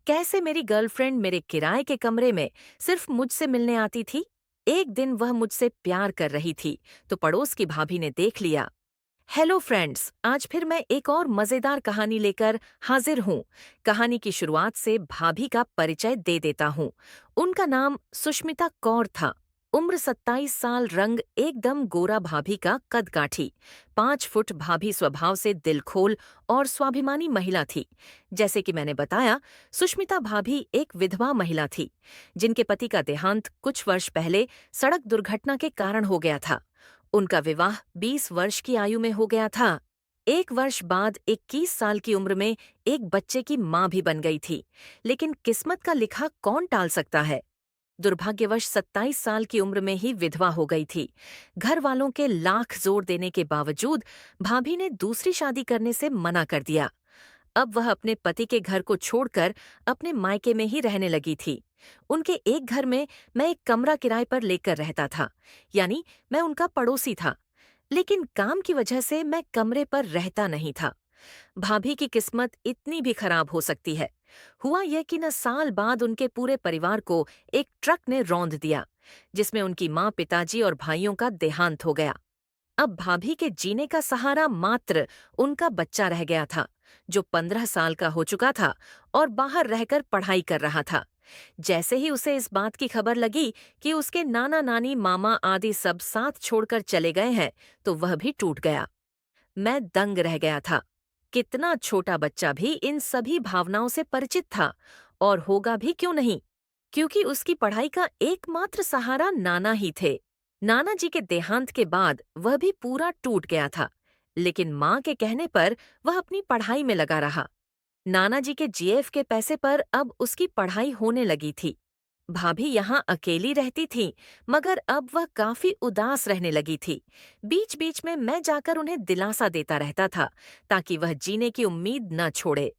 कैसे मेरी गर्लफ्रेंड मेरे किराए के कमरे में सिर्फ मुझसे मिलने आती थी। एक दिन वह मुझसे प्यार कर रही थी तो पड़ोस की भाभी ने देख लिया। हेलो फ्रेंड्स, आज फिर मैं एक और मजेदार कहानी लेकर हाजिर हूँ। कहानी की शुरुआत से भाभी का परिचय दे देता हूँ। उनका नाम सुष्मिता कौर था। उम्र 27 साल, रंग एकदम गोरा, भाभी का कद काठी 5 फुट। भाभी स्वभाव से दिलखोल और स्वाभिमानी महिला थी। जैसे कि मैंने बताया, सुष्मिता भाभी एक विधवा महिला थी जिनके पति का देहांत कुछ वर्ष पहले सड़क दुर्घटना के कारण हो गया था। उनका विवाह 20 वर्ष की आयु में हो गया था। एक वर्ष बाद 21 साल की उम्र में एक बच्चे की मां भी बन गई थी। लेकिन किस्मत का लिखा कौन टाल सकता है। दुर्भाग्यवश 27 साल की उम्र में ही विधवा हो गई थी। घर वालों के लाख जोर देने के बावजूद भाभी ने दूसरी शादी करने से मना कर दिया। अब वह अपने पति के घर को छोड़कर अपने मायके में ही रहने लगी थी। उनके एक घर में मैं एक कमरा किराए पर लेकर रहता था, यानी मैं उनका पड़ोसी था। लेकिन काम की वजह से मैं कमरे पर रहता नहीं था। भाभी की किस्मत इतनी भी खराब हो सकती है। हुआ यह कि न साल बाद उनके पूरे परिवार को एक ट्रक ने रौंद दिया, जिसमें उनकी माँ, पिताजी और भाइयों का देहांत हो गया। अब भाभी के जीने का सहारा मात्र उनका बच्चा रह गया था, जो 15 साल का हो चुका था और बाहर रहकर पढ़ाई कर रहा था। जैसे ही उसे इस बात की खबर लगी कि उसके नाना नानी, मामा आदि सब साथ छोड़कर चले गए हैं, तो वह भी टूट गया। मैं दंग रह गया था। कितना छोटा बच्चा भी इन सभी भावनाओं से परिचित था, और होगा भी क्यों नहीं, क्योंकि उसकी पढ़ाई का एकमात्र सहारा नाना ही थे। नाना जी के देहांत के बाद वह भी पूरा टूट गया था, लेकिन माँ के कहने पर वह अपनी पढ़ाई में लगा रहा। नाना जी के जीएफ के पैसे पर अब उसकी पढ़ाई होने लगी थी। भाभी यहाँ अकेली रहती थी, मगर अब वह काफी उदास रहने लगी थी। बीच बीच में मैं जाकर उन्हें दिलासा देता रहता था, ताकि वह जीने की उम्मीद न छोड़े।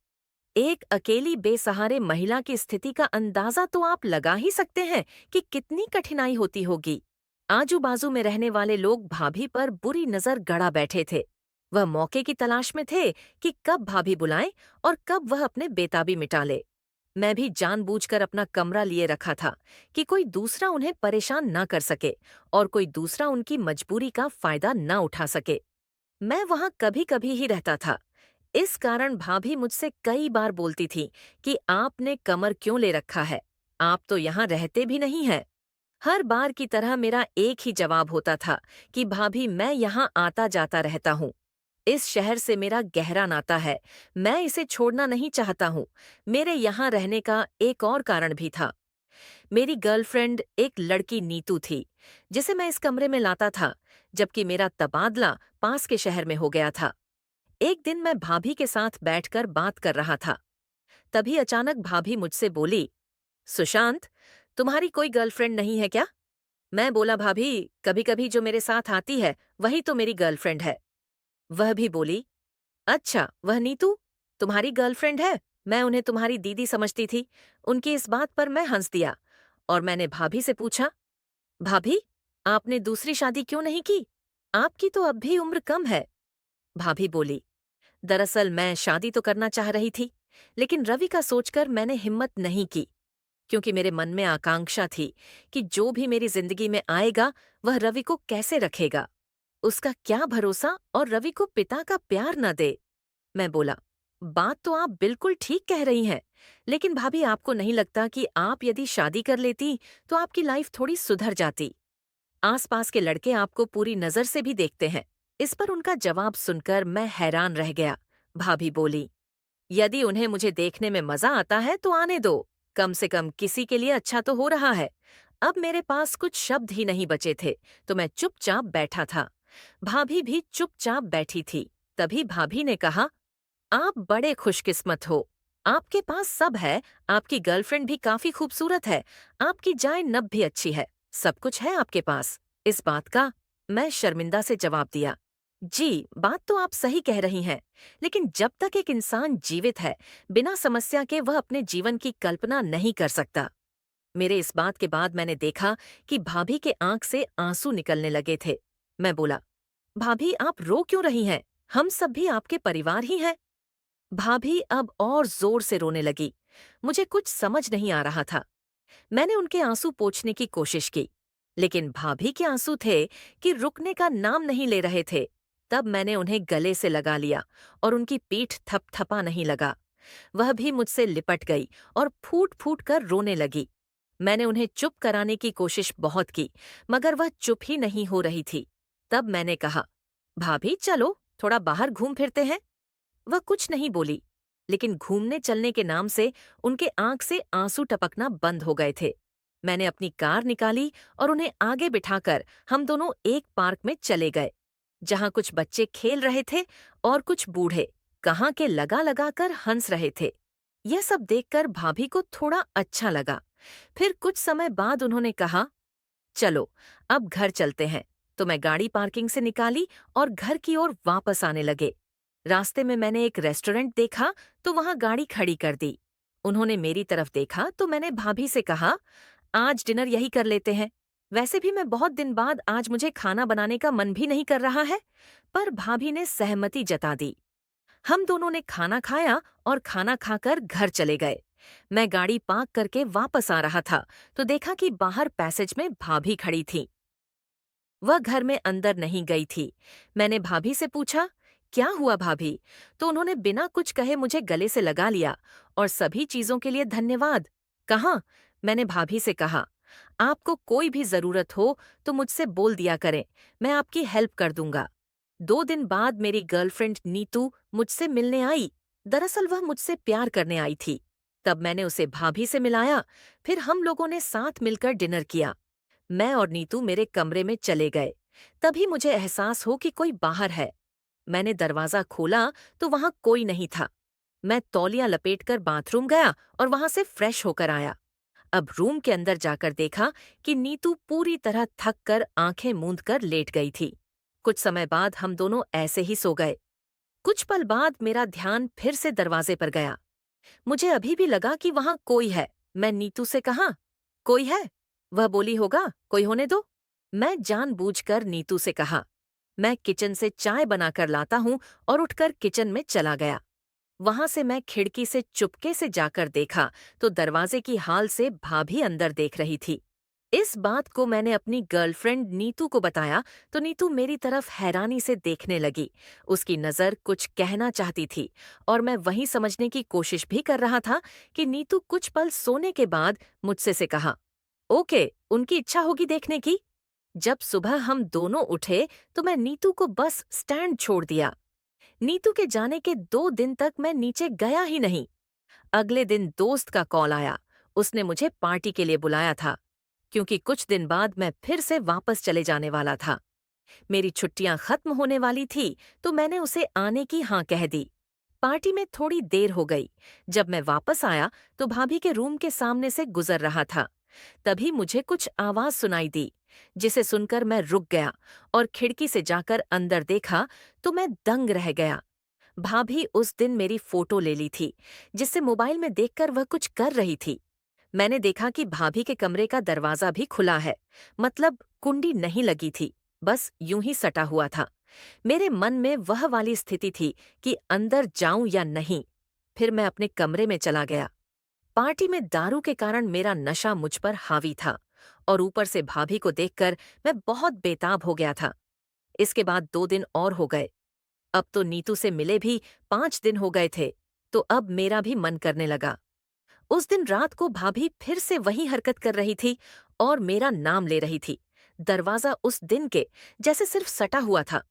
एक अकेली बेसहारे महिला की स्थिति का अंदाजा तो आप लगा ही सकते हैं कि कितनी कठिनाई होती होगी। आजू बाजू में रहने वाले लोग भाभी पर बुरी नजर गड़ा बैठे थे। वह मौके की तलाश में थे कि कब भाभी बुलाएं और कब वह अपने बेताबी मिटा ले। मैं भी जानबूझकर अपना कमरा लिए रखा था कि कोई दूसरा उन्हें परेशान न कर सके और कोई दूसरा उनकी मजबूरी का फायदा न उठा सके। मैं वहां कभी कभी ही रहता था। इस कारण भाभी मुझसे कई बार बोलती थी कि आपने कमर क्यों ले रखा है, आप तो यहाँ रहते भी नहीं हैं। हर बार की तरह मेरा एक ही जवाब होता था कि भाभी, मैं यहाँ आता जाता रहता हूँ। इस शहर से मेरा गहरा नाता है, मैं इसे छोड़ना नहीं चाहता हूँ। मेरे यहाँ रहने का एक और कारण भी था। मेरी गर्लफ्रेंड एक लड़की नीतू थी, जिसे मैं इस कमरे में लाता था, जबकि मेरा तबादला पास के शहर में हो गया था। एक दिन मैं भाभी के साथ बैठकर बात कर रहा था। तभी अचानक भाभी मुझसे बोली, सुशांत, तुम्हारी कोई गर्लफ्रेंड नहीं है क्या? मैं बोला, भाभी, कभी कभी जो मेरे साथ आती है वही तो मेरी गर्लफ्रेंड है। वह भी बोली, अच्छा, वह नीतू तुम्हारी गर्लफ्रेंड है? मैं उन्हें तुम्हारी दीदी समझती थी। उनकी इस बात पर मैं हंस दिया और मैंने भाभी से पूछा, भाभी, आपने दूसरी शादी क्यों नहीं की? आपकी तो अब भी उम्र कम है। भाभी बोली, दरअसल मैं शादी तो करना चाह रही थी, लेकिन रवि का सोचकर मैंने हिम्मत नहीं की, क्योंकि मेरे मन में आकांक्षा थी कि जो भी मेरी जिंदगी में आएगा वह रवि को कैसे रखेगा। उसका क्या भरोसा और रवि को पिता का प्यार न दे। मैं बोला, बात तो आप बिल्कुल ठीक कह रही हैं, लेकिन भाभी, आपको नहीं लगता कि आप यदि शादी कर लेती तो आपकी लाइफ थोड़ी सुधर जाती? आसपास के लड़के आपको पूरी नजर से भी देखते हैं। इस पर उनका जवाब सुनकर मैं हैरान रह गया। भाभी बोली, यदि उन्हें मुझे देखने में मजा आता है तो आने दो, कम से कम किसी के लिए अच्छा तो हो रहा है। अब मेरे पास कुछ शब्द ही नहीं बचे थे, तो मैं चुपचाप बैठा था। भाभी भी चुपचाप बैठी थी। तभी भाभी ने कहा, आप बड़े खुशकिस्मत हो। आपके पास सब है, आपकी गर्लफ्रेंड भी काफी खूबसूरत है, आपकी जाय नब भी अच्छी है, सब कुछ है आपके पास। इस बात का मैं शर्मिंदा से जवाब दिया, जी, बात तो आप सही कह रही हैं, लेकिन जब तक एक इंसान जीवित है, बिना समस्या के वह अपने जीवन की कल्पना नहीं कर सकता। मेरे इस बात के बाद मैंने देखा कि भाभी के आंख से आंसू निकलने लगे थे। मैं बोला, भाभी, आप रो क्यों रही हैं? हम सब भी आपके परिवार ही हैं। भाभी अब और जोर से रोने लगी। मुझे कुछ समझ नहीं आ रहा था। मैंने उनके आंसू पोंछने की कोशिश की, लेकिन भाभी के आंसू थे कि रुकने का नाम नहीं ले रहे थे। तब मैंने उन्हें गले से लगा लिया और उनकी पीठ थपथपा नहीं लगा। वह भी मुझसे लिपट गई और फूट फूट कर रोने लगी। मैंने उन्हें चुप कराने की कोशिश बहुत की, मगर वह चुप ही नहीं हो रही थी। तब मैंने कहा, भाभी चलो, थोड़ा बाहर घूम फिरते हैं। वह कुछ नहीं बोली, लेकिन घूमने चलने के नाम से उनके आंख से आंसू टपकना बंद हो गए थे। मैंने अपनी कार निकाली और उन्हें आगे बिठाकर हम दोनों एक पार्क में चले गए, जहां कुछ बच्चे खेल रहे थे और कुछ बूढ़े कहाँ के लगा लगा कर हंस रहे थे। यह सब देखकर भाभी को थोड़ा अच्छा लगा। फिर कुछ समय बाद उन्होंने कहा, चलो अब घर चलते हैं। तो मैं गाड़ी पार्किंग से निकाली और घर की ओर वापस आने लगे। रास्ते में मैंने एक रेस्टोरेंट देखा तो वहां गाड़ी खड़ी कर दी। उन्होंने मेरी तरफ देखा तो मैंने भाभी से कहा, आज डिनर यही कर लेते हैं। वैसे भी मैं बहुत दिन बाद आज मुझे खाना बनाने का मन भी नहीं कर रहा है। पर भाभी ने सहमति जता दी। हम दोनों ने खाना खाया और खाना खाकर घर चले गए। मैं गाड़ी पार्क करके वापस आ रहा था तो देखा कि बाहर पैसेज में भाभी खड़ी थी। वह घर में अंदर नहीं गई थी। मैंने भाभी से पूछा, क्या हुआ भाभी? तो उन्होंने बिना कुछ कहे मुझे गले से लगा लिया और सभी चीजों के लिए धन्यवाद कहा। मैंने भाभी से कहा, आपको कोई भी जरूरत हो तो मुझसे बोल दिया करें, मैं आपकी हेल्प कर दूंगा। 2 दिन बाद मेरी गर्लफ्रेंड नीतू मुझसे मिलने आई। दरअसल वह मुझसे प्यार करने आई थी। तब मैंने उसे भाभी से मिलाया। फिर हम लोगों ने साथ मिलकर डिनर किया। मैं और नीतू मेरे कमरे में चले गए। तभी मुझे एहसास हो कि कोई बाहर है। मैंने दरवाजा खोला तो वहां कोई नहीं था। मैं तौलिया लपेटकर बाथरूम गया और वहां से फ्रेश होकर आया। अब रूम के अंदर जाकर देखा कि नीतू पूरी तरह थक कर आंखें मूंद कर लेट गई थी। कुछ समय बाद हम दोनों ऐसे ही सो गए। कुछ पल बाद मेरा ध्यान फिर से दरवाजे पर गया। मुझे अभी भी लगा कि वहां कोई है। मैं नीतू से कहा, कोई है? वह बोली, होगा, कोई होने दो। मैं जानबूझकर नीतू से कहा, मैं किचन से चाय बनाकर लाता हूं, और उठकर किचन में चला गया। वहां से मैं खिड़की से चुपके से जाकर देखा तो दरवाजे की हाल से भाभी अंदर देख रही थी। इस बात को मैंने अपनी गर्लफ्रेंड नीतू को बताया तो नीतू मेरी तरफ हैरानी से देखने लगी। उसकी नजर कुछ कहना चाहती थी और मैं वही समझने की कोशिश भी कर रहा था कि नीतू कुछ पल सोने के बाद मुझसे से कहा, ओके, उनकी इच्छा होगी देखने की। जब सुबह हम दोनों उठे तो मैं नीतू को बस स्टैंड छोड़ दिया। नीतू के जाने के 2 दिन तक मैं नीचे गया ही नहीं। अगले दिन दोस्त का कॉल आया। उसने मुझे पार्टी के लिए बुलाया था, क्योंकि कुछ दिन बाद मैं फिर से वापस चले जाने वाला था। मेरी छुट्टियां खत्म होने वाली थी तो मैंने उसे आने की हाँ कह दी। पार्टी में थोड़ी देर हो गई। जब मैं वापस आया तो भाभी के रूम के सामने से गुजर रहा था। तभी मुझे कुछ आवाज सुनाई दी, जिसे सुनकर मैं रुक गया और खिड़की से जाकर अंदर देखा तो मैं दंग रह गया। भाभी उस दिन मेरी फोटो ले ली थी, जिससे मोबाइल में देखकर वह कुछ कर रही थी। मैंने देखा कि भाभी के कमरे का दरवाजा भी खुला है, मतलब कुंडी नहीं लगी थी, बस यूं ही सटा हुआ था। मेरे मन में वह वाली स्थिति थी कि अंदर जाऊं या नहीं। फिर मैं अपने कमरे में चला गया। पार्टी में दारू के कारण मेरा नशा मुझ पर हावी था और ऊपर से भाभी को देखकर मैं बहुत बेताब हो गया था। इसके बाद 2 दिन और हो गए। अब तो नीतू से मिले भी 5 दिन हो गए थे, तो अब मेरा भी मन करने लगा। उस दिन रात को भाभी फिर से वही हरकत कर रही थी और मेरा नाम ले रही थी। दरवाजा उस दिन के जैसे सिर्फ सटा हुआ था।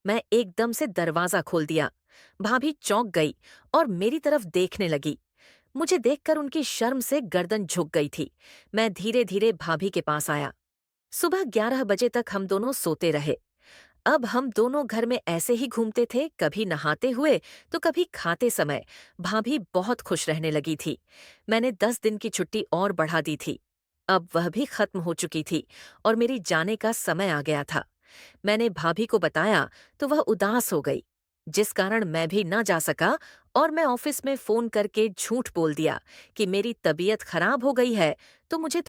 मैं एकदम से दरवाजा खोल दिया। भाभी चौंक गई और मेरी तरफ देखने लगी। मुझे देखकर उनकी शर्म से गर्दन झुक गई थी। मैं धीरे धीरे भाभी के पास आया। सुबह 11 बजे तक हम दोनों सोते रहे। अब हम दोनों घर में ऐसे ही घूमते थे, कभी नहाते हुए तो कभी खाते समय। भाभी बहुत खुश रहने लगी थी। मैंने 10 दिन की छुट्टी और बढ़ा दी थी। अब वह भी खत्म हो चुकी थी और मेरी जाने का समय आ गया था। मैंने भाभी को बताया तो वह उदास हो गई, जिस कारण मैं भी न जा सका और मैं ऑफिस में फोन करके झूठ बोल दिया कि मेरी तबीयत खराब हो गई है तो मुझे